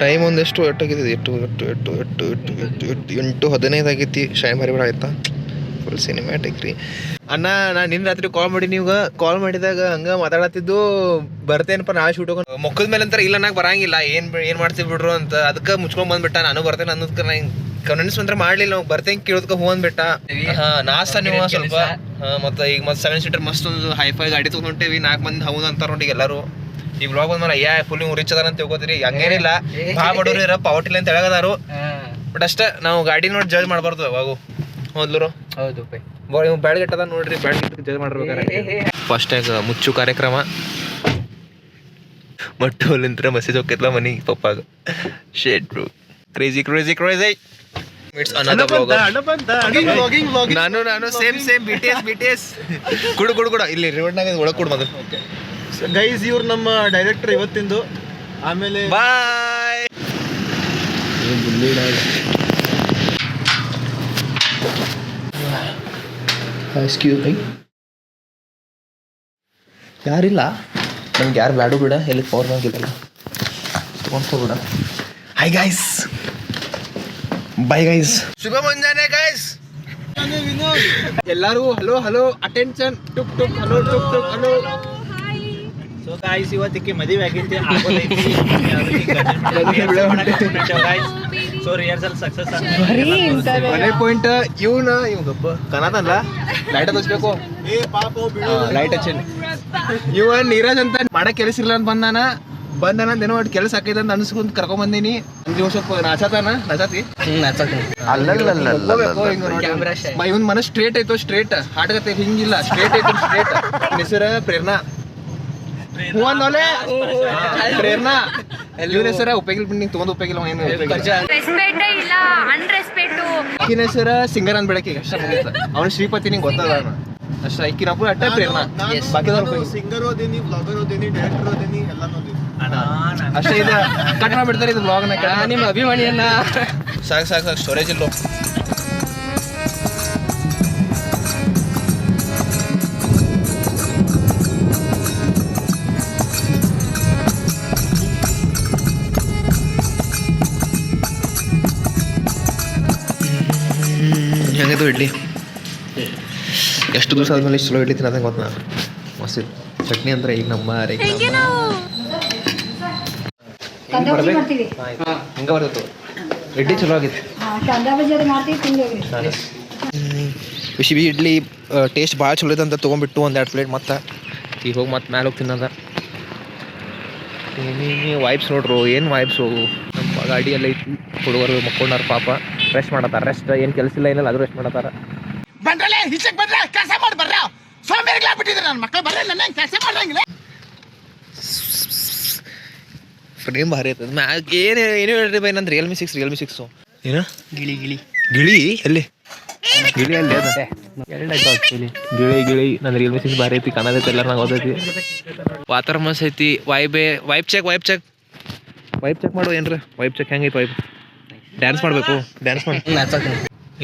Time ಒಂದೆಷ್ಟು ಎಟ್ಟಾಗಿದೆ 8:15 ಆಗೈತಿ. Shine ಬಾರಿ ಆಯ್ತಾ ಫುಲ್ ಸಿನಿಮ್ಯಾಟಿಕ್ ರೀ. ಅಣ್ಣ ನಾನು ನಿನ್ನ ರಾತ್ರಿ ಕಾಲ್ ಮಾಡಿ ನೀವು ಕಾಲ್ ಮಾಡಿದಾಗ ಹಂಗೆ ಮಾತಾಡತ್ತಿದ್ದು ಬರ್ತೇನಪ್ಪ ನಾಳೆ ಶೂಟ್ ಹೋಗೋಣ ಮುಖದ ಮೇಲೆ ಅಂತಾರೆ ಇಲ್ಲ ನಂಗೆ ಬರಂಗಿಲ್ಲ ಏನು ಮಾಡ್ತೀವಿ ಬಿಡ್ರು ಅಂತ. ಅದಕ್ಕೆ ಮುಚ್ಕೊಂಡ್ ಬಂದ್ಬಿಟ್ಟ. ನಾನು ಬರ್ತೇನೆ ಅನ್ನೋದಕ್ಕೆ ನಂಗೆ ಕನ್ವಿನ್ಸ್ ಅಂದ್ರೆ ಮಾಡ್ಲಿಲ್ಲ. ನಾವು ಬರ್ತೇನೆ ಕೇಳೋದಕ್ಕೆ ಹೂ ಅಂದ್ಬಿಟ್ಟ. ನಾಷ್ಟ ನೀವು ಸ್ವಲ್ಪ ಮತ್ತೆ ಈಗ ಮತ್ತೆ 7 ಸೀಟರ್ ಮಸ್ತ್ ಒಂದು ಹೈಫೈ ಗಾಡಿ ತೊಗೊಂಡ್ಬಿಟ್ಟೇವಿ. 4 ಮಂದಿ ಹೌದು ಅಂತಾರ ನೋಡಿ ಎಲ್ಲರೂ. ಈ ವ್ಲಾಗ್ ಬಂದ್ಮೇಲೆ ಫುಲ್ ರಿಚ್ ಅದಾರ ಅಂತ ತಿಳ್ಕೊತೀರಿ. ಹಂಗೇನಿಲ್ಲ, ಭಾಳ ಬಡವ್ರು ಇರೋ ಪವರ್ಟಿಲ್ಲ ಅಂತ ಹೇಳಗದಾರು. ಬಟ್ ಅಷ್ಟೇ ನಾವು ಗಾಡಿ ನೋಡಿ ಜಡ್ಜ್ ಮಾಡಬಾರ್ದು ಯಾವಾಗೂ. ಹೌದ್ಲರು ಹೌದು ನೀವು ಬ್ಯಾಡ್ಗೆಟ್ಟದ ನೋಡ್ರಿ, ಬ್ಯಾಡ್ಗೆಟ್ ಜಡ್ಜ್ ಮಾಡ್ಬೇಕಾರೆ. ಫಸ್ಟಾಗ ಮುಚ್ಚು ಕಾರ್ಯಕ್ರಮ ಮಟ್ಟು ಅಲ್ಲಿಂತ್ರ ಮೆಸೇಜ್ ಹೋಗ್ತಿಲ್ಲ ಮನಿಗೆ ಪಪ್ಪಾಗ. ಶೇಟ್ bro crazy crazy crazy. It's another vlog. ನಾನು ಸೇಮ್ BTS ಕುಡು ಇಲ್ಲಿ ರೋಡ್ನಾಗ ಒಳಗೆ ಕೊಡು ಮೊದಲು. ಗೈಸ್ ಇವ್ರು ನಮ್ಮ ಡೈರೆಕ್ಟರ್ ಇವತ್ತಿಂದು. ಆಮೇಲೆ ಬಾಯ್. ಯಾರಿಲ್ಲ ನಮ್ಗೆ, ಯಾರು ಬ್ಯಾಡು ಬಿಡ. ಎಲ್ಲಿ ಪವರ್ ಬ್ಯಾಂಕ್ ಇರಲ್ಲ ತೊಗೊಂಡ್ಬಿಡ. ಹಾಯ್ ಗೈಸ್, ಬಾಯ್ ಗೈಸ್, ಶುಭ ಮುಂಜಾನೆ ಗೈಸ್. ಎಲ್ಲರೂ hello attention. Took hello took hello. So guys ಇವತ್ತಿಗೆ ಮದುವೆ ಆಗೈತಿ. ಸೊ ರಿಹರ್ಸಲ್ ಸಕ್ಸಸ್ ಮನೆ ಪಾಯಿಂಟ್ ಇವ್ನ ಗಬ್ಬ ಕನ್ನದಲ್ಲ ಲೈಟ್ ಹಚ್ಬೇಕು. ಲೈಟ್ ಹಚ್ಚೇನಿ. ಇವ ನೀರಜ್ ಅಂತ ಮಾಡಕ್ ಕೆಲಸ ಇಲ್ಲ ಅಂತ ಬಂದಾನ ಏನೋ ಒಟ್ಟು ಕೆಲಸ ಆಕೈತೆ ಅಂತ ಅನ್ಸ್ಕೊಂಡ್ ಕರ್ಕೊಂಡ್ ಬಂದೀನಿ. ನೀವು ಸ್ವಲ್ಪ ನಚಾತಿ ಇವನ್ ಮನ ಸ್ಟ್ರೇಟ್ ಐತೋ, ಸ್ಟ್ರೇಟ್ ಹಾಟಗತ್ತೆ ಹಿಂಗಿಲ್ಲ, ಸ್ಟ್ರೇಟ್ ಐತೋ ಸ್ಟ್ರೇಟ್. ಹೆಸರ ಪ್ರೇರಣಾ ಪ್ರೇರಣಾ. ಇವನ ಹೆಸರ ಉಪಯೋಗಿಲ್ ಬಿಟ್ಟು ತೊಗೊಂಡ್ ಉಪಯೋಗಿಲ್ಲ. ಈಕಿನ ಹೆಸರ ಸಿಂಗರ್ ಅಂದ್ ಬಿಡಕ್ಕೆ ಅಷ್ಟ ಮುಗಿತ. ಅವ್ನ ಶ್ರೀಪತಿ ನಿಂಗೆ ಗೊತ್ತದ ಅಷ್ಟ. ಈಕಿನಪ್ಪ ಅಟ್ಟ ಪ್ರೇರಣಾ. ಬಾಕಿದವ್ರು ಸಿಂಗರ್ ಓದಿನಿ, ಬ್ಲಾಗರ್ ಓದಿನಿ, ಡೈರೆಕ್ಟರ್ ಓದಿನಿ, ಎಲ್ಲಾನು ಓದಿನಿ ಅಷ್ಟೇ. ಇದು ಕಟ್ ಮಾಡ್ಬಿಡ್ತಾರೆ ಇದು ಬ್ಲಾಗ್ನ. ನಿಮ್ಮ ಅಭಿಮಾನಿಯನ್ನ ಸಾಕು ಸ್ಟೋರೇಜ್ ಇಲ್ಲೋ. ಹೆಂಗಿದು ಇಡ್ಲಿ? ಎಷ್ಟು ದಿವಸ ಆದ್ಮೇಲೆ ಇಷ್ಟು ಚಲೋ ಇಡ್ಲಿ ತಿನ್ನೋದಂಗೆ ಗೊತ್ತ. ಮಸ್ತ್ ಚಟ್ನಿ ಅಂದ್ರೆ ಈಗ ನಮ್ಮ ಹಿಂಗೆ ಬರ್ತಿತ್ತು. ಇಡ್ಲಿ ಚಲೋ ಆಗಿತ್ತು. ಬಿಸಿ ಇಡ್ಲಿ ಟೇಸ್ಟ್ ಭಾಳ ಚಲೋ ಇದೆ ಅಂತ ತೊಗೊಂಡ್ಬಿಟ್ಟು 1-2 ಪ್ಲೇಟ್. ಮತ್ತೆ ಈಗ ಹೋಗಿ ಮತ್ತೆ ಮ್ಯಾಲೆ ಹೋಗಿ ತಿನ್ನೋದ. ವೈಬ್ಸ್ ನೋಡ್ರು, ಏನು ವೈಬ್ಸು. ನಮ್ಮ ಗಾಡಿ ಎಲ್ಲ ಐತಿ. ಹುಡುಗರು ಮಕ್ಕೊಂಡಾರ ಪಾಪ, ರೆಸ್ಟ್ ಮಾಡತ್ತಾರ. ರೆಸ್ಟ್ ಏನು ಕೆಲಸ ಇಲ್ಲ ಏನಿಲ್ಲ, ಅದು ರೆಸ್ಟ್ ಮಾಡತ್ತಾರ. ಫ್ರೇಮ್ ಭಾರಿ ಐತದ. ಏನು ಹೇಳ್ರಿ ಬೈ, ನಂದು ರಿಯಲ್ಮಿ 6 ಏನ ಗಿಳಿ ಎಲ್ಲಿ ಗಿಳಿ ಅಲ್ಲಿ ಅದ ಗಿಳಿ. ನಂದು ರಿಯಲ್ಮಿ 6 ಭಾರಿ ಐತಿ, ಕಾಣದೈತಿ, ಎಲ್ಲರೂ ನಂಗೆ ಓದೈತಿ. ವಾತಾವರಣ ಮಸ್ತ್ ಐತಿ. ವೈಬ್ ಚೆಕ್ ಮಾಡು. ಏನ್ರಿ ವೈಬ್ ಚೆಕ್ ಹೆಂಗೈತಿ? ವೈಬ್ ಡ್ಯಾನ್ಸ್ ಮಾಡಬೇಕು, ಡ್ಯಾನ್ಸ್ ಮಾಡಿ.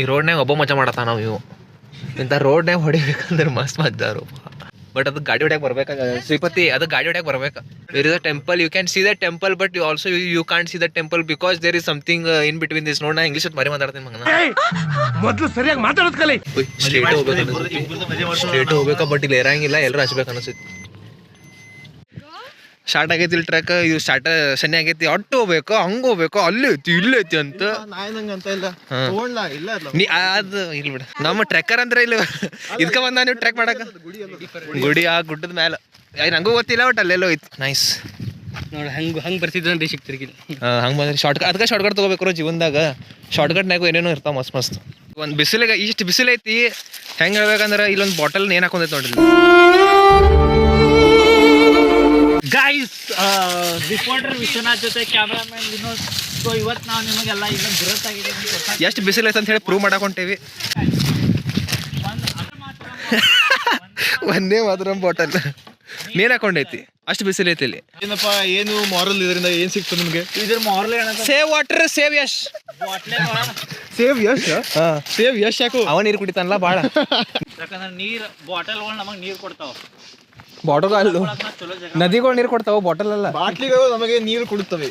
ಈ ರೋಡ್ನಾಗ ಒಬ್ಬ ಮಜಾ ಮಾಡತ್ತ. ನಾವು ಇವು ಇಂಥ ರೋಡ್ನಾಗ ಹೊಡಿಬೇಕಂದ್ರೆ ಮಸ್ತ್ ಮಜ್ಜಾರು. ಬಟ್ ಅದು ಗಾಡಿ ಹೊಡ್ಯಾಕ ಬರ್ಬೇಕಾಗ ಶ್ರೀಪತಿ, ಅದು ಗಾಡಿ ಹೊಡ್ಯಾಕ ಬರ್ಬೇಕು. There is a temple, you can see the temple, but you can't see the temple because there is something in between this. ನೋಡ್ ನಾ ಇಂಗ್ಲೀಷ್ ಬಾರಿ ಮಾತಾಡ್ತೀನಿ ಮಗನ. ಮೊದಲು ಸರಿಯಾಗಿ ಮಾತಾಡೋದು ಕಲಿ. ಸ್ಟ್ರೇಟ್ ಹೋಗ್ಬೇಕಾ, ಬಟ್ ಇಲ್ಲಿ ಇರಂಗಿಲ್ಲ, ಎಲ್ಲರೂ ಹಚ್ಬೇಕು ಅನಿಸ್ತೈತಿ. ಸ್ಟಾರ್ಟ್ ಆಗೈತಿ ಇಲ್ಲಿ ಟ್ರ್ಯಾಕ್. ಇದು ಸ್ಟಾರ್ಟ್ ಸನ್ನೆ ಆಗೈತಿ. ಅಟ್ಟು ಹೋಗ್ಬೇಕು, ಹಂಗ ಹೋಗ್ಬೇಕು, ಅಲ್ಲಿ ಐತಿ ಇಲ್ಲಿ ಐತಿ ಅಂತ. ಅದು ಇಲ್ಲಿ ಬಿಡ, ನಮ್ಮ ಟ್ರೆಕ್ಕರ್ ಅಂದ್ರೆ ಇಲ್ಲಿ ಇದಕ್ಕ ಬಂದ ನೀವು ಟ್ರೆಕ್ ಮಾಡಕ. ಗುಡಿ ಆ ಗುಡ್ಡದ ಮ್ಯಾಲ ನಂಗೂ ಗೊತ್ತಿಲ್ಲ, ಬಟ್ ಅಲ್ಲೆಲ್ಲೋ ಐತಿ. ನೈಸ್ ನೋಡಿ. ಹಂಗೆ ಬರ್ತಿದ್ರಿ ಸಿಗ್ತಿರ್ಗಿಲ್ಲ. ಹಂಗೆ ಬಂದ್ರಿ ಶಾರ್ಟ್ಕಟ್. ಅದಕ್ಕೆ ಶಾರ್ಟ್ಕಟ್ ತೊಗೋಬೇಕು ಜೀವನದಾಗ. ಶಾರ್ಟ್ಕಟ್ನಾಗೂ ಏನೇನೋ ಇರ್ತಾವ ಮಸ್ತ್. ಒಂದು ಬಿಸಿಲಿಗೆ ಇಷ್ಟು ಬಿಸಿಲೈತಿ. ಹೆಂಗೆ ಹೇಳ್ಬೇಕಂದ್ರೆ ಇಲ್ಲೊಂದು ಬಾಟಲ್ ನೇನು ಹಾಕೊಂಡೈತೆ ನೋಡ್ರಿ. ಗೈಸ್, ರಿಪೋರ್ಟರ್ ವಿಶ್ವನಾಥ್ ಜೊತೆ ಕ್ಯಾಮ್ರಾಮನ್ ವಿನೋದ್. ಸೊ ಇವತ್ತು ನಾವು ನಿಮಗೆಲ್ಲ ಇಲ್ಲೊಂದು ದುರತ್ತಾಗಿದೆ ಎಷ್ಟು ಬಿಸಿಲೈತೆ ಅಂತ ಹೇಳಿ ಪ್ರೂವ್ ಮಾಡಾಕೊಂಟೇವಿ. ಒಂದೇ ಮಾತ್ರ ಬಾಟಲ್ ನೇನು ಹಾಕೊಂಡೈತಿ. ಅಷ್ಟು ಬಿಸಿಲೈತಿ ಇಲ್ಲಿ. ಏನಪ್ಪ, ಏನು ಮಾರಲ್ ಇದರಿಂದ ಏನು ಸಿಕ್ತು ನಿಮಗೆ? ಇದ್ರ ಮಾರಲ್ ಏನಂತ? Save water save Yash. Save Yash? Save Yash ಯಾಕೋ? ಅವ ನೀರು ಕುಡಿತಾನಲ್ಲ ಭಾಳ. ಯಾಕಂದ್ರೆ ನೀರು ಬಾಟಲ್ಗಳು ನಮಗೆ ನೀರು ಕೊಡ್ತಾವ. ಬಾಟಲ್ ಅಲ್ಲ, ನದಿಗಳು ನೀರು ಕೊಡ್ತಾವ, ಬಾಟಲ್ ಅಲ್ಲ. ಬಾಟ್ಲಿಗಳು ನಮಗೆ ನೀರು ಕೊಡುತ್ತವೆ.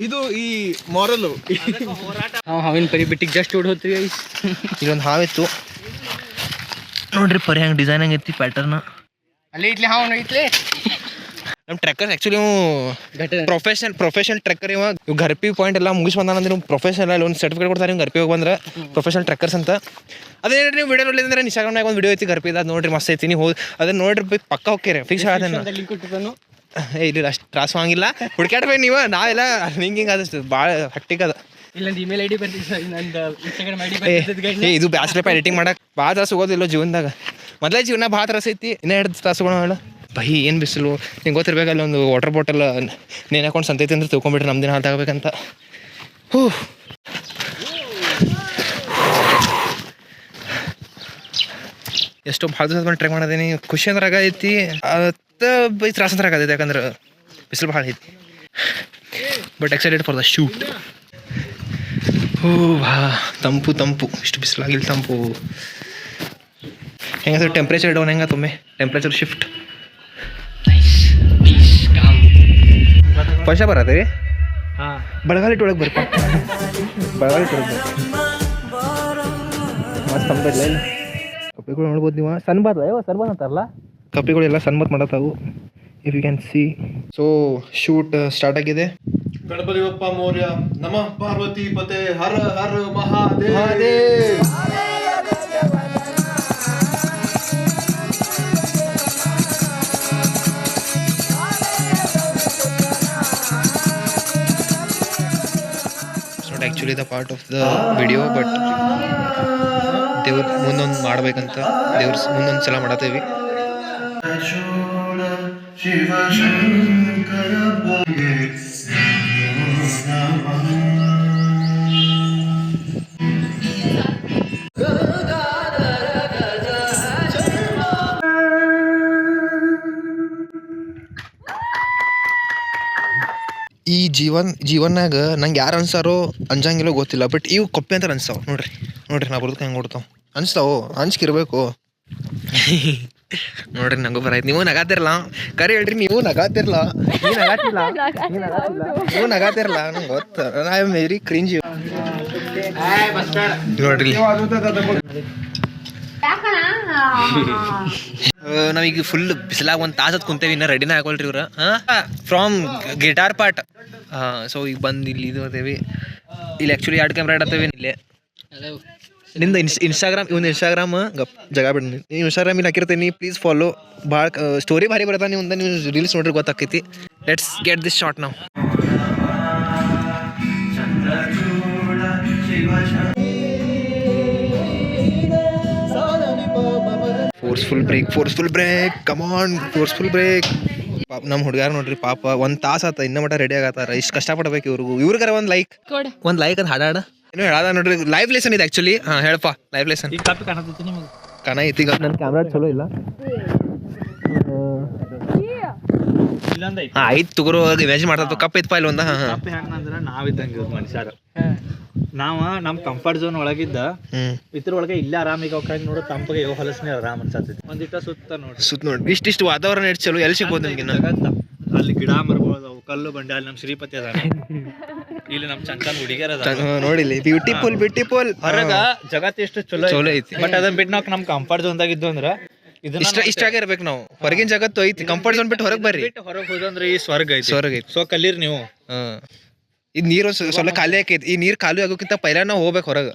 ಇದು ಈ ಮಾರಲ್ಲು ಹಾಂ ಹಾವಿನ ಪರಿ ಬಿಟ್ಟಿಗೆ ಜಸ್ಟ್ ಓಡ್ ಹೋತ್ರಿ ಗೈಸ್. ಇಲ್ಲೊಂದು ಹಾವಿತ್ತು ನೋಡ್ರಿ, ಪರಿ ಹೆಂಗೆ ಡಿಸೈನ್ ಹಂಗೈತಿ ಪ್ಯಾಟರ್ನ್. ಅಲ್ಲಿ ಇಟ್ಲಿ ಹಾವು ಐತ್ಲಿ. ನಮ್ಮ ಟ್ರೆಕ್ಕರ್ ಆ್ಯಕ್ಚುಲಿ ಇವು ಪ್ರೊಫೆಷನಲ್ ಟ್ರೆಕ್ಕರ್. ಇವು ಗರ್ಪಿ ಪಾಯಿಂಟ್ ಎಲ್ಲ ಮುಗಿಸ್ ಬಂದಾನಂದ್ರೆ ನೀವು ಪ್ರೊಫೆಷನಲ್ ಒಂದು ಸರ್ಟಿಫಿಕೇಟ್ ಕೊಡ್ತಾರೆ. ನೀವು ಗರ್ಪಿ ಹೋಗಿ ಬಂದ್ರೆ ಪ್ರೊಫೆಷನಲ್ ಟ್ರೆಕ್ಕರ್ಸ್ ಅಂತ. ಅದೇ ನೀವು ವಿಡಿಯೋ ನೋಡಿದ್ರೆ ಇನ್ಸ್ಟಾಗ್ರಾಮ್ನಾಗ ಒಂದು ವಿಡಿಯೋ ಐತಿ ಗರ್ಪಿ ಅದು ನೋಡ್ರಿ, ಮಸ್ತ್ ಐತಿ. ನೀವು ಹೋಗಿ ಅದನ್ನ ನೋಡ್ರಿ ಪಕ್ಕ ಹೋಗ್ತೀರಿ ಫಿಕ್ಸ್ ಆಗೋದನ್ನ. ಲಿಂಕ್ ಕೊಟ್ಟಿದ್ದಾನು. ಇಲ್ಲ ಅಷ್ಟು ತ್ರಾಸು ಹಂಗಿಲ್ಲ, ಹುಡ್ಕಾಡ್ಬೇಕು ನೀವು. ನಾವೆಲ್ಲ ಹಿಂಗೆ ಆದಷ್ಟು ಭಾಳ ಹಟ್ಟಿಗೆ ಅದ. ಇಲ್ಲೊಂದು ಇಮೇಲ್ ಐ ಡಿ ಬರ್ತಿತ್ತು ಸರ್, ನಂದು ಇನ್ಸ್ಟಾಗ್ರಾಮ್ ಐ ಡಿ ಬರ್ತಿದ್ದು. ಇದು ಬ್ಯಾಸ್ಲೆಪ ಎಡಿಟಿಂಗ್ ಮಾಡಕ್ಕೆ ಭಾಳ ತ್ರಾಸು ಹೋಗೋದಿಲ್ಲ ಜೀವನದಾಗ. ಮೊದಲೇ ಜೀವನ ಭಾಳ ತ್ರಾಸ ಐತಿ, ಇನ್ನೂ 2 ತಾಸುಗಳು ಬೈ. ಏನು ಬಿಸಿಲು ನಿಂಗೆ ಗೊತ್ತಿರ್ಬೇಕು. ಅಲ್ಲಿ ಒಂದು ವಾಟರ್ ಬಾಟಲ್ ನೆನೆಕೊಂಡು ಸಂತೈತಿ ಅಂದ್ರೆ ತಿಳ್ಕೊಂಬಿಟ್ರೆ ನಮ್ಮ ದಿನ ಹಾಲು ತಗೋಬೇಕಂತ. ಹೂ ಎಷ್ಟೋ ಭಾಳ ದಿವಸ ಬಂದು ಟ್ರೈ ಮಾಡೋದೀನಿ. ಖುಷಿ ಅಂದ್ರೆ ಆಗೈತಿ, ಬೈ ತ್ರಾಸ ಅಂದ್ರೆ ಆಗೈತಿ, ಯಾಕಂದ್ರೆ ಬಿಸಿಲು ಭಾಳ ಐತಿ. But excited for the shoot. ಹೋ ಭಾ ತಂಪು ತಂಪು, ಇಷ್ಟು ಬಿಸಿಲಾಗಿಲ್ಲ ತಂಪು. ಹೆಂಗ ಟೆಂಪ್ರೇಚರ್ ಡೌನ್ ಹೆಂಗ ತೊಮ್ಮೆ ಟೆಂಪ್ರೇಚರ್ ಶಿಫ್ಟ್ ಪೈಸಾ ಬರತ್ತೆ. ಹಾಂ ಬೆಳಗಾಲಿ ಒಳಗೆ ಬರ್ಪ, ಬೆಳಗಾಲಿ ಒಳಗೆ ಮಸ್ತ್ ತಂಪೈತ್ಲ. ಇಲ್ಲ ಕಪ್ಪಿಗಳು ನೋಡ್ಬೋದು ನೀವು. ಸನ್ಬಾತ್ ಸನ್ಬಾತ್ ಅಂತಾರಲ್ಲ, ಕಪ್ಪಿಗಳೆಲ್ಲ ಸನ್ಬಾತ್ ಮಾಡತ್ತಾವು. If you can see. So shoot start ಆಗಿದೆ. ಗಣಪತಿ ಬಪ್ಪ ಮೌರ್ಯ, ನಮಃ ಪಾರ್ವತಿ ಪತೆ, Har Har Mahadev. Not actually the part of the video, but ದೇವ್ರ ಮುಂದೊಂದು ಮಾಡ್ಬೇಕಂತ ದೇವ್ರ ಮುಂದೊಂದು ಸಲ ಮಾಡತ್ತೇವಿ. ಈ ಜೀವನಾಗ ನಂಗೆ ಯಾರು ಅನ್ಸಾರೋ ಅಂಜಂಗಿಲ್ಲೋ ಗೊತ್ತಿಲ್ಲ, ಬಟ್ ಇವು ಕೊಪ್ಪೆ ಅಂತ ಅನ್ಸಾವ. ನೋಡ್ರಿ ನಾ ಬರೋದಕ್ಕೆ ಹೆಂಗೆ ಕೊಡ್ತಾವ ಅನ್ಸ್ತಾವು, ಅಂಜ್ಕಿರ್ಬೇಕು. ನೋಡ್ರಿ ನಂಗೂ ಬರಾಯ್ತು. ನೀವು ನಗಾತಿರಲ್ಲ, ಕರೆ ಹೇಳ್ರಿ, ನೀವು ನಗಾತಿರ್ಲ. ನೀವು ನಗಾತಿರಲ್ಲ, ನಂಗೆ ಗೊತ್ತ. I am very cringe. ನೋಡ್ರಿ ನಾವೀಗ ಫುಲ್ ಬಿಸಿಲಾಗ ಒಂದು ತಾಸತ್ ಕುಂತೇವಿ, ಇನ್ನ ರೆಡಿನ ಹಾಕೊಳ್ರಿ ಇವ್ರ. From guitar part. ಸೊ ಈಗ ಬಂದು ಇಲ್ಲಿ ಇದು ಅದೇವಿ. ಇಲ್ಲಿ ಆ್ಯಕ್ಚುಲಿ 2 ಕ್ಯಾಮ್ರಾ ಇಡತ್ತೇವೆ ಇಲ್ಲೇ. ನಿಂದು ಇನ್ಸ್ಟಾಗ್ರಾಮ್ ಇವನು ಇನ್ಸ್ಟಾಗ್ರಾಮ್ ಜಾಗ ಬಿಡ. ನೀವು ಇನ್ಸ್ಟಾಗ್ರಾಮ್ ಇಲ್ಲಿ ಹಾಕಿರ್ತೀನಿ, ಪ್ಲೀಸ್ ಫಾಲೋ. ಭಾಳ ಸ್ಟೋರಿ ಭಾರಿ ಬರತ್ತ. ನೀವು ರೀಲ್ಸ್ ನೋಡ್ರಿ ಗೊತ್ತಾಕೈತಿ. ಲೆಟ್ಸ್ ಗೆಟ್ ದಿಸ್ ಶಾರ್ಟ್ ನಾವು. ಫೋರ್ಸ್ಫುಲ್ ಬ್ರೇಕ್ ಕಮಾನ್, ಫೋರ್ಸ್ಫುಲ್ ಬ್ರೇಕ್. ಪಾಪ ನಮ್ಮ ಹುಡುಗಾರ ನೋಡ್ರಿ, ಪಾಪ 1 ತಾಸು ಆತ ಇನ್ನೂ ಮಟ್ಟ ರೆಡಿ ಆಗತ್ತಾರ. ಇಷ್ಟು ಕಷ್ಟಪಡ್ಬೇಕು ಇವ್ರಿಗಾರ ಒಂದು ಲೈಕ್ ಅಂತ ಹಾಡಾಡ ಏನೋ ಹೇಳದ ನೋಡ್ರಿ. ಲೈವ್ ಲೆಸನ್ ಇದೆ ಆ್ಯಕ್ಚುಲಿ. ಹಾಂ ಹೇಳಪ್ಪ, ಲೈವ್ ಲೆಸನ್. ಈ ಕಾಪಿ ಕಾಣತೈತಿ ನಿಮಗೆ? ಕಾಣೈತಿ. ಈಗ ನನ್ನ ಕ್ಯಾಮ್ರಾ ಚಲೋ ಇಲ್ಲ. ಇಲ್ಲೊಂದು ಐತಿ. ಆಯ್ತು ತಗೋರು, ಇಮ್ಯಾಜಿನ್ ಮಾಡ್ತಾ ಕಪ್ ಐತ್ ಪಾಯಿಲ್ ಒಂದು. ಹಾಂ ಕಾಪಿ ಹೆಂಗಂದ್ರೆ ನಾವಿದ್ದಂಗೆ ಮನುಷ್ಯರು. ನಾವು ನಮ್ಮ ಕಂಫರ್ಟ್ ಝೋನ್ ಒಳಗಿದ್ದ ಇದ್ರೊಳಗೆ ಇಲ್ಲೇ ಆರಾಮಿಗೆ ಹೋಗಿ ನೋಡೋ ತಂಪಗೆ ಹೊಲಸನೇ ಆರಾಮ್ ಅನ್ಸತ್ತೈತಿ. ಒಂದಿಟ್ಟ ಸುತ್ತ ನೋಡಿ ಇಷ್ಟಿಷ್ಟು ವಾತಾವರಣ ಎಷ್ಟು ಚಲೋ. ಎಲ್ಲಿ ಸಿಗ್ಬೋದು ನಿಮ್ಗೆ? ಅಲ್ಲಿ ಗಿಡ ಮರಗಳು, ಕಲ್ಲು ಬಂಡೆ. ಅಲ್ಲಿ ನಮ್ಮ ಶ್ರೀಪತಿ ಅದಾನ, ಇಲ್ಲಿ ನಮ್ಮ ಚಂಚನ ಹುಡುಗಿಯರ ನೋಡಿಲಿ. ಬ್ಯೂಟಿಫುಲ್. ಹೊರಗ ಜಗತ್ತು ಎಷ್ಟು ಚಲೋ ಐತಿ. ಬಟ್ ಅದನ್ನ ಬಿಟ್ಟು ನಾವು ನಮ್ಮ ಕಂಫರ್ಟ್ ಝೋನ್ದಾಗ ಇದ್ದು ಅಂದ್ರೆ ಇಷ್ಟಾಗೆ ಇರ್ಬೇಕು ನಾವು. ಹೊರಗಿನ ಜಗತ್ತು ಐತಿ, ಕಂಫರ್ಟ್ ಝೋನ್ ಬಿಟ್ಟು ಹೊರಗೆ ಬರ್ರಿ. ಹೊರಗೆ ಹೋದಂದ್ರೆ ಈ ಸ್ವರ್ಗ ಐತಿ. ಸೊ ಕಲೀರಿ ನೀವು. ಇದು ನೀರು ಸ್ವಲ್ಪ ಖಾಲಿ ಆಕೈತಿ. ಈ ನೀರು ಖಾಲಿ ಆಗೋಕ್ಕಿಂತ ಪೈಲ ನಾವು ಹೋಗ್ಬೇಕು ಹೊರಗೆ.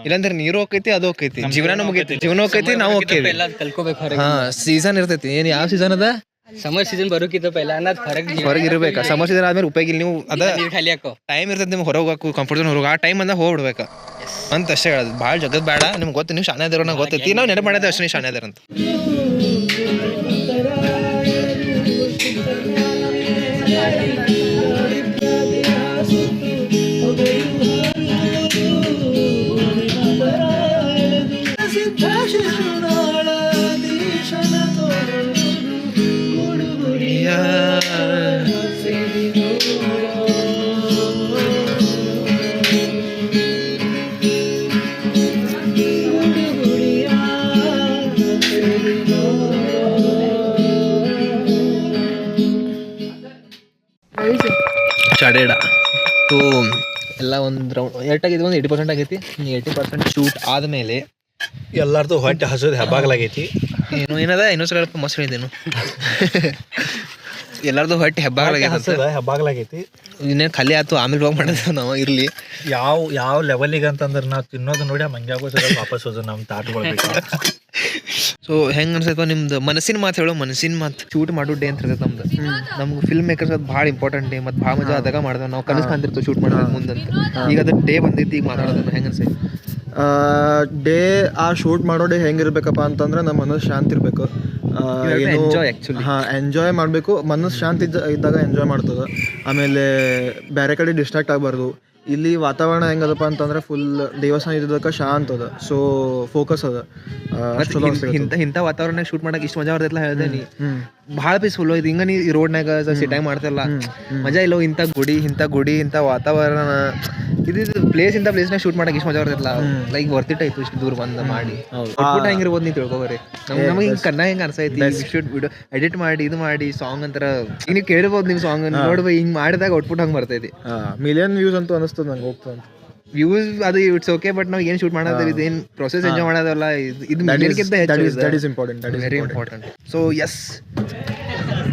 ಇಲ್ಲಾಂದ್ರೆ ನೀರು ಹೋಗೈತಿ, ಅದು ಹೋಗೈತಿ, ಜೀವನ ಮುಗೈತಿ. ಜೀವನ ಹೋಗೈತಿ, ನಾವು ಹೋಗ್ತೇವೆ. ಕಲ್ಕೋಬೇಕು. ಹಾ ಸೀಸನ್ ಇರ್ತೈತಿ. ಏನ್ ಯಾವ ಸೀಸನ್ ಅದ? ಸಮರ್ ಸೀಸನ್ ಬರೋಕ್ಕಿಂತ ಪೈಲ ಅನ್ನೋದು ಹೊರಗೆ ಇರ್ಬೇಕು. ಸಮರ್ ಸೀಸನ್ ಆದ್ಮೇಲೆ ಉಪಯೋಗ ಇಲ್ಲ. ನೀವು ಅದ ಖಾಲಿ ಹಾಕೋ ಟೈಮ್ ಇರ್ತೈತಿ ನಿಮ್ಗೆ ಹೊರಗೆ ಹೋಗಕ್ಕೆ, ಕಂಫರ್ಟ್ ಝೋನ್ ಹೊರಗೆ. ಆ ಟೈಮ್ ಅಂದಾಗ ಹೋಗ್ಬಿಡ್ಬೇಕು ಅಂತ ಅಷ್ಟೇ ಹೇಳೋದು. ಭಾಳ ಜಗತ್ ಬೇಡ. ನಿಮ್ಗೆ ಗೊತ್ತು, ನೀವು ಶಾನೆ ಅದಾರ, ನಂಗೆ ಗೊತ್ತೈತಿ. ನಾವು ನೆನಪು ಮಾಡಿದ್ರೆ ಅಷ್ಟೇ ನೀವು ಶಾನೆ ಅದಾರ ಅಂತ. ಎಲ್ಲ ಒಂದು ರೌಂಡ್ ಎಷ್ಟಾಗಿದೆ, ಒಂದು 80% ಆಗೈತಿ. 80% ಶೂಟ್ ಆದಮೇಲೆ ಎಲ್ಲಾರ್ದು ಹೊಟ್ಟೆ ಹಸೋದು ಹೆಬ್ಬಾಗ್ಲಾಗೈತಿ. ಏನದ ಇನ್ನೊಂದು ಸ್ವಲ್ಪ ಮಸ್ತ್ ಹೇಳಿದ್ದೇನು ಎಲ್ಲರದು ಹೊಟ್ಟೆ ಹೆಬ್ಬಾಗ್ಲಾಗೈತಿ. ಇನ್ನೇನು ಖಾಲಿ ಆಯ್ತು, ಆಮೇಲೆ ಹೋಗಿ ಮಾಡೋದು ನಾವು ಇರಲಿ. ಯಾವ ಲೆವೆಲಿಗೆ ಅಂತಂದ್ರೆ ನಾವು ತಿನ್ನೋದು ನೋಡಿ ಮಂಗ್ಯಾಗೋ ಸಲ ವಾಪಸ್ ಹೋದು ನಮ್ಮ ತಾಟ್ಕೊಳ್ಬೇಕು. ಸೊ ಹೆಂಗೆ ಅನ್ಸೈತವ ನಿಮ್ದು ಮನಸ್ಸಿನ ಮಾತು ಹೇಳೋ, ಮನಸ್ಸಿನ ಮಾತು ಶೂಟ್ ಮಾಡೋ ಡೇ ಅಂತ ಇರ್ತೈತೆ ನಮ್ದು. ನಮ್ಗೆ ಫಿಲ್ಮ್ ಮೇಕರ್ಸ್ ಅದು ಭಾಳ ಇಂಪಾರ್ಟೆಂಟ್ ಡೇ, ಮತ್ತು ಭಾಳ ಮಜಾ ಆದಾಗ ಮಾಡ್ದೇವೆ ನಾವು. ಕನಸು ಕಾಣ್ತಿರ್ತೀವಿ ಶೂಟ್ ಮಾಡೋದು ಮುಂದಂತ. ಈಗ ಅದು ಡೇ ಬಂದೈತಿ, ಈಗ ಮಾತಾಡೋದನ್ನ ಹೆಂಗೆ ಅನ್ಸೈತಿ? ಡೇ ಆ ಶೂಟ್ ಮಾಡೋ ಡೇ ಹೆಂಗಿರ್ಬೇಕಪ್ಪ ಅಂತಂದ್ರೆ ನಮ್ಮ ಮನಸ್ಸು ಶಾಂತಿ ಇರಬೇಕು. ಎಂಜಾಯ್ ಮಾಡಬೇಕು. ಮನಸ್ಸು ಶಾಂತಿ ಇದ್ದಾಗ ಎಂಜಾಯ್ ಮಾಡ್ತದೆ. ಆಮೇಲೆ ಬೇರೆ ಕಡೆ ಡಿಸ್ಟ್ರಾಕ್ಟ್ ಆಗಬಾರ್ದು. ಇಲ್ಲಿ ವಾತಾವರಣ ಹೆಂಗದಪ್ಪ ಅಂತಂದ್ರೆ ಫುಲ್ ದೇವಸ್ಥಾನ ಇದ್ದಕ್ಕೆ ಶಾಂತ ಅದ, ಸೊ ಫೋಕಸ್ ಅದ. ಇಂಥ ವಾತಾವರಣ ಶೂಟ್ ಮಾಡಕ್ಕೆ ಇಷ್ಟು ಮಜಾ ಬರ್ತೈತಲ್ಲ ಹೇಳ್ದೆ ನೀ. ಭಾಳ ಪೀಸ್ಫುಲ್ ಇದು. ಹಿಂಗ ನೀ ಈ ರೋಡ್ನಾಗ ಸಿಟ್ಟಾಗಿ ಮಾಡ್ತಿರಲ್ಲ, ಮಜಾ ಇಲ್ಲ. ಇಂಥ ಗುಡಿ ಇಂಥ ವಾತಾವರಣ ಇದು ಇಂಥ ಪ್ಲೇಸ್ನಾಗ ಶೂಟ್ ಮಾಡಕ್ಕೆ ಇಷ್ಟು ಮಜಾ ಬರ್ತೈತಲ್ಲ, ಲೈಕ್ ವರ್ತಿಟ್ ಆಯ್ತು ಇಷ್ಟು ದೂರ ಬಂದ ಮಾಡಿ. ಹೆಂಗಿರ್ಬೋದು ನೀ ತಿಳ್ಕೊಬರಿ. ನಮಗೆ ಹಿಂಗೆ ಕನ್ನ ಹೆಂಗೆ ಅನ್ಸೈತಿ ಶೂಟ್ ವಿಡಿಯೋ ಎಡಿಟ್ ಮಾಡಿ ಇದು ಮಾಡಿ ಸಾಂಗ್ ಅಂತಾರ. ಈಗ ನೀವು ಕೇಳ್ಬೋದು ನಿಮ್ಮ ಸಾಂಗ್ ನೋಡ್ಬೋ ಹಿಂಗೆ ಮಾಡಿದಾಗ ಔಟ್ಪುಟ್ ಹಂಗೆ ಬರ್ತೈತಿ. ಮಿಲಿಯನ್ ವ್ಯೂಸ್ ಅಂತೂ ಅನಿಸ್ತದೆ ನಂಗೆ ಹೋಗ್ತದೆ. ವ್ಯೂಸ್ ಅದು ಇಟ್ಸ್ ಓಕೆ, ಬಟ್ ನಾವು ಏನು ಶೂಟ್ ಮಾಡೋದು ಇದೇನು ಪ್ರೊಸೆಸ್ ಎಂಜಾಯ್ ಮಾಡೋದಲ್ಲ. ಇದು ಮಿಲಿಯನ್ಗಿಂತ ಹೆಚ್ಚು ವೆರಿ ಇಂಪಾರ್ಟೆಂಟ್. ಸೊ ಎಸ್,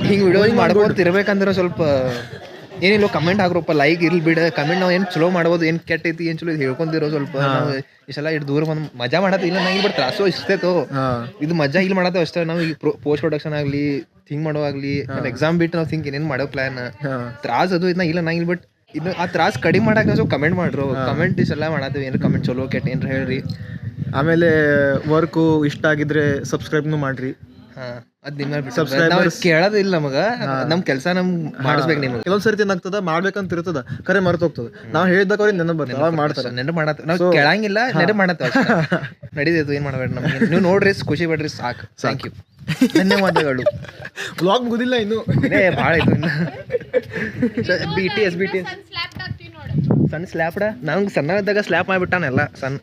ಹಿಂಗೆ ವಿಡಿಯೋ ಮಾಡ್ಕೊತಿರ್ಬೇಕಂದ್ರೆ ಸ್ವಲ್ಪ ಏನಿಲ್ಲ ಕಮೆಂಟ್ ಹಾಕ್ರಪ್ಪ, ಲೈಕ್ ಇರ್ಲಿ ಬಿಡ ಕಮೆಂಟ್. ನಾವು ಏನು ಚಲೋ ಮಾಡ್ಬೋದು, ಏನು ಕೆಟ್ಟೈತಿ ಏನು ಚಲೋ ಹೇಳ್ಕೊಂತಿರೋ ಸ್ವಲ್ಪ. ನಾವು ಇಷ್ಟೆಲ್ಲ ಇಟ್ಟು ದೂರ ಬಂದು ಮಜಾ ಮಾಡತ್ತೆ ಇಲ್ಲ ನಂಗೆ, ಬಟ್ ತ್ರಾಸು ಇಷ್ಟೇತೋ ಇದು ಮಜಾ ಇಲ್ಲಿ ಮಾಡತ್ತೇವೆ ಅಷ್ಟೇ. ನಾವು ಈಗ ಪೋಸ್ಟ್ ಪ್ರೊಡಕ್ಷನ್ ಆಗಲಿ ಥಿಂಕ್ ಮಾಡೋ ಆಗಲಿ ಎಕ್ಸಾಮ್ ಬಿಟ್ಟು ನಾವು ಥಿಂಕ್ ಏನೇನು ಮಾಡೋ ಪ್ಲಾನ್ ತ್ರಾಸ್ ಅದು ಇದನ್ನ ಇಲ್ಲ ನಂಗಿಲ್ಲ. ಬಟ್ ಇದು ಆ ತ್ರಾಸ್ ಕಡಿಮೆ ಮಾಡಕ್ಕೆ ಸ್ವಲ್ಪ ಕಮೆಂಟ್ ಮಾಡ್ರು. ಕಮೆಂಟ್ ಇಷ್ಟೆಲ್ಲ ಮಾಡತ್ತೇವೆ, ಏನಾರು ಕಮೆಂಟ್ ಚಲೋ ಕೆಟ್ಟ ಏನಾರ ಹೇಳ್ರಿ. ಆಮೇಲೆ ವರ್ಕು ಇಷ್ಟ ಆಗಿದ್ರೆ ಸಬ್ಸ್ಕ್ರೈಬ್ನು ಮಾಡ್ರಿ. ಅದ್ ನಿಮ್ಮ ಕೇಳೋದು ಇಲ್ಲ ನಮಗ, ನಮ್ ಕೆಲಸ ನಮ್ ಮಾಡಿಸ್ಬೇಕು. ನಿಮ್ಗೆ ಕೆಲವೊಂದ್ ಸರ್ತಿ ಏನಾಗ್ತದ ಮಾಡ್ಬೇಕಂತ ಇರ್ತದ, ಖರೆ ಮರ್ತ ಹೋಗ್ತದ. ನಾವು ಹೇಳಿದಾಗ ಅವ್ರಿಗೆ ನೆನಪು ಬರ್ತದೆ, ಮಾಡ್ತಾರೆ. ನೆನಪು ಮಾಡತ್ತ ನಾವು ಕೇಳಂಗಿಲ್ಲ, ನೆನಪು ಮಾಡತ್ತ ನಡೀತೈತು. ಏನ್ ಮಾಡ್ಬೇಡ ನಮ್ಗೆ, ನೀವು ನೋಡ್ರಿ ಖುಷಿ ಪಡ್ರಿ ಸಾಕು. ಥ್ಯಾಂಕ್ ಯು, ಧನ್ಯವಾದಗಳು. ವ್ಲಾಗ್ ಮುಗಿದಿಲ್ಲ ಇನ್ನು, ಭಾಳ ಆಯ್ತು ಇನ್ನು. BTS ಸಣ್ಣ ಸ್ಲ್ಯಾಪ್ಡ ನಂಗೆ ಸಣ್ಣ ಇದ್ದಾಗ ಸ್ಲ್ಯಾಪ್ ಮಾಡಿಬಿಟ್ಟಾನೆಲ್ಲ ಸಣ್ಣ.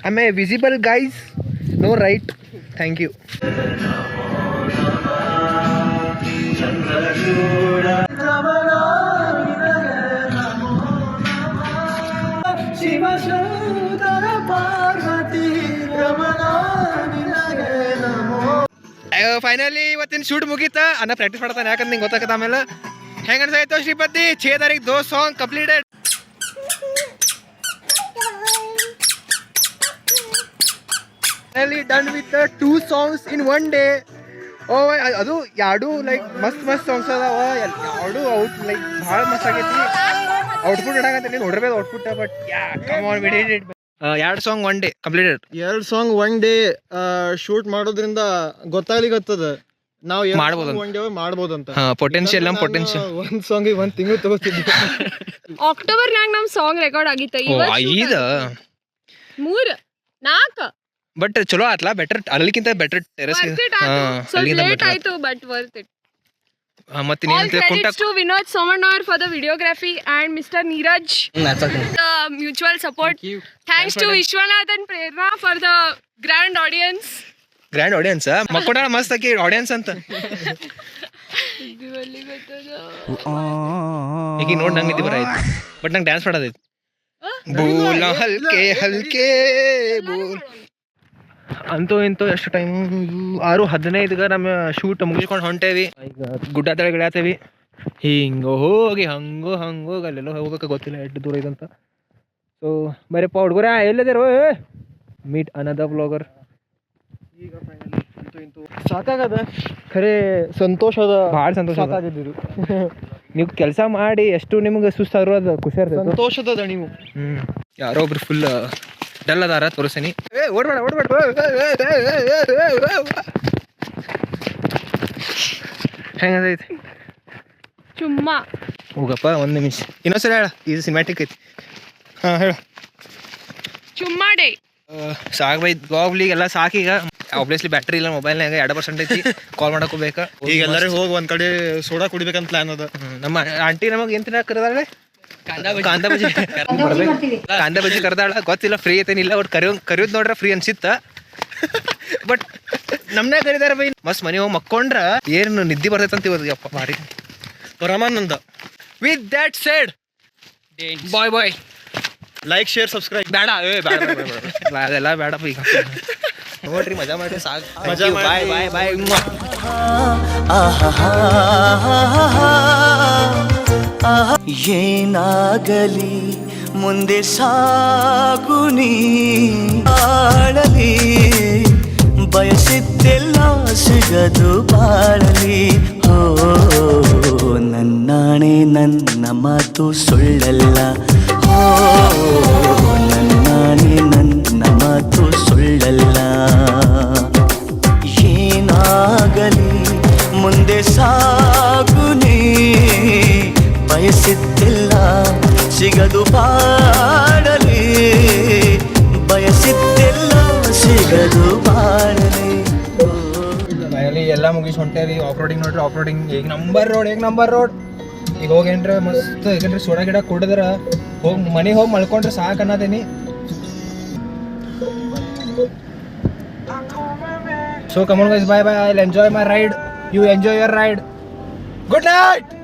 ಆಮೇಲೆ visible guys, no right. Thank you. Finally ಇವತ್ತಿನ ಶೂಟ್ ಮುಗೀತ. ಅನ್ನ ಪ್ರಾಕ್ಟೀಸ್ ಮಾಡ್ತಾನೆ, ಯಾಕಂದ್ರೆ ನಿಂಗೆ ಗೊತ್ತಾಗತ್ತ ಆಮೇಲೆ. ಹೆಂಗೆ ಅನ್ಸಾಯ್ತು ಶ್ರೀಪತಿ? 6 ತಾರೀಕು 2 song completed. Finally done with the 2 songs in 1 day. ಓ ಅದು ಎರಡು ಲೈಕ್ ಮಸ್ತ್ ಸಾಂಗ್ಸ್ ಅದಾವ. ಎರಡು ಔಟ್ ಲೈಕ್ ಭಾಳ ಮಸ್ತ್ ಆಗೈತಿ. ಔಟ್ಪುಟ್ ಇಡಾಕತ್ತೆ, ನೀನು ನೋಡಿರ್ಬೇಕು output. But come on, we did it. 2 song 1 day completed. 2 song 1 day shoot ಮಾಡೋದ್ರಿಂದ ಗೊತ್ತಾಗ್ಲಿಕ್ಕತ್ತದ ನಾವು ಮಾಡ್ಬೋದು, 1 day ಮಾಡ್ಬೋದಂತ. ಪೊಟೆನ್ಷಿಯಲ್ ನಮ್ಮ ಪೊಟೆನ್ಷಿಯಲ್. 1 ಸಾಂಗಿಗೆ 1 ತಿಂಗಳು ತಗೋತಿದ್ವಿ. ಅಕ್ಟೋಬರ್ನಾಗ ನಮ್ಮ ಸಾಂಗ್ ರೆಕಾರ್ಡ್ ಆಗಿತ್ತು. 3 4 ಬಟ್ ಚಲೋ ಆತ್ಲಾ. ಬೆಟರ್ ಅಲ್ಲಿಗಿಂತ ಬೆಟರ್ ಟೆರೆಸ್ ಲೇಟ್ ಆಯ್ತು, ಬಟ್ ವರ್ತ್ ಇಟ್. ಮತ್ತೆ All credits to Vinod Somanor for the videography and Mr. Neeraj the mutual support. Thanks to Vishwanath and Prerna for the grand audience. ಮಕ್ಕಳ ಮಸ್ತ್ ಆಕಿ audience ಅಂತ. ಈಗ ನೋಡಿ ನಂಗೆ ನಿದ್ದೆ ಬರಾಯ್ತು, ಬಟ್ ನಂಗೆ ಡ್ಯಾನ್ಸ್ ಮಾಡೋದೈತಿ. ಬೋಲ ಹಲ್ಕೆ ಹಲ್ಕೆ ಬೋಲ್. ಅಂತೂ ಇಂತೂ ಎಷ್ಟು ಟೈಮ್ 6:15 ನಮ್ಮ ಶೂಟ್ ಮುಗಿಸ್ಕೊಂಡು ಹೊಂಟೇವಿ. ಈಗ ಗುಡ್ಡ ಗಿಡಾತೇವಿ. ಹಿಂಗೆ ಹೋಗಿ ಹಂಗೋಗಿ ಅಲ್ಲೆಲ್ಲೋ ಹೋಗೋಕೆ ಗೊತ್ತಿಲ್ಲ ಎಷ್ಟು ದೂರ ಇದಂತ. ಸೊ ಬರೀಪ್ಪ ಹುಡುಗರ ಎಲ್ಲದಿರೋ, ಮೀಟ್ ಅನದರ್ ವ್ಲಾಗರ್. ಈಗ ಫೈನಲಿ ಅಂತೂ ಇಂತೂ ಸಾಕಾಗದ, ಖರೆ ಸಂತೋಷ ಅದ, ಭಾಳ ಸಂತೋಷ ಸಾಕಾಗಿದ್ದೀರಿ. ನೀವು ಕೆಲಸ ಮಾಡಿ ಎಷ್ಟು ನಿಮ್ಗೆ ಸುಸ್ತಾಗಿರೋದು ಖುಷಿ ಇರ್ತದೆ, ಸಂತೋಷದ ನೀವು. ಯಾರೋ ಒಬ್ರು ಫುಲ್ ಡಲ್ ಅದಾರ ತೋರಿಸ್ತೀನಿ. ಓಡ್ಬೇಡ ಹೆಂಗೈತಿ ಚುಮ್ಮ ಹೋಗಪ್ಪ. 1 ನಿಮಿಷ ಇನ್ನೊಂದ್ಸಲ ಹೇಳ, ಇದು ಸಿನಿಮ್ಯಾಟಿಕ್ ಐತಿ. ಹಾಂ ಹೇಳ. ಚುಮ್ಮ ಡೇ ಸಾಕು ಬೈ, ಗಾಬ್ಲಿಗೆಲ್ಲ ಸಾಕೀಗ. ಆಬ್ವಿಯಸ್ಲಿ ಬ್ಯಾಟ್ರಿ ಇಲ್ಲ ಮೊಬೈಲ್ನಾಗ, 2% ಐತಿ. ಕಾಲ್ ಮಾಡಕ್ ಹೋಗ್ಬೇಕಾ. ಈಗ ಎಲ್ಲರೂ ಹೋಗಿ ಒಂದ್ ಕಡೆ ಸೋಡಾ ಕುಡಿಬೇಕಂತ ಪ್ಲಾನ್ ಅದ. ನಮ್ಮ ಆಂಟಿ ನಮಗೆ ಏನ್ ತಿನ್ನ ಕರೆದಾಳೆ, ಕಾಂದ ಬಜ್ಜಿ ಕರೆದಾಳ. ಗೊತ್ತಿಲ್ಲ ಫ್ರೀ ಐತೇನಿಲ್ಲ, ಒಟ್ಟು ಕರಿಯೋದು ನೋಡ್ರ ಫ್ರೀ ಅನ್ಸಿತ್ತ. ಬಟ್ ನಮ್ನೇ ಕರೀದಾರ ಬೈ. ಮಸ್ತ್ ಮನೆ ಹೋಗಿ ಮಕ್ಕೊಂಡ್ರ ಏನು ನಿದ್ದೆ ಬರ್ತೈತಂತ ಇವತ್ತು. ಯಪ್ಪ ಭಾರಿ ಪರಮಾನಂದ. With that said bye bye. Like share subscribe. ಬೇಡ ಬೇಡ ಅದೆಲ್ಲ ಬೇಡಪ್ಪ ಈಗ. ನೋಡ್ರಿ ಮಜಾ ಮಾಡ್ರಿ ಸಾಕು. ಮಜಾ ಬಾಯ್ ಬಾಯ್ ಬಾಯ್. ಏನಾಗಲಿ ಮುಂದೆ ಸಾಗುನಿ ಆಳಲಿ ಬಯಸಿದ್ದೆಲ್ಲ ಸಿಗದು ಬಾಳಲಿ. ಹೋ ನನ್ನಾಣೆ ನನ್ನ ಮಾತು ಸುಳ್ಳಲ್ಲ. ಹೋ ನನ್ನಾಣೆ ನನ್ನ ಮಾತು ಸುಳ್ಳಲ್ಲ. ಏನಾಗಲಿ ಮುಂದೆ ಸಾಗುನಿ ಬಯಸಿದ್ದಿಲ್ಲ ಸಿಗದು ಬಾಳಲಿ. ಬಯಸಿದ್ದಿಲ್ಲ ಸಿಗದು ಬಾಳಲಿ. ಎಲ್ಲ ಮುಗಿಸಿ ಹೊಂಟೇರಿ. ಆಫ್ ರೋಡಿಂಗ್ ನೋಡ್ರಿ, ಆಫ್ ರೋಡಿಂಗ್ ಈಗ ನಂಬರ್ ರೋಡ್. ಈಗ ಹೋಗೇನ್ರಿ ಮಸ್ತ್. ಯಾಕಂದ್ರೆ ಸೋಡಾ ಗಿಡ ಕುಡಿದ್ರ ಹೋಗಿ ಮನೆಗೆ ಹೋಗಿ ಮಲ್ಕೊಂಡ್ರೆ ಸಾಕು ಅನ್ನೋದೇನಿ. So come on guys, bye bye. I'll enjoy my ride. You enjoy your ride. Good night.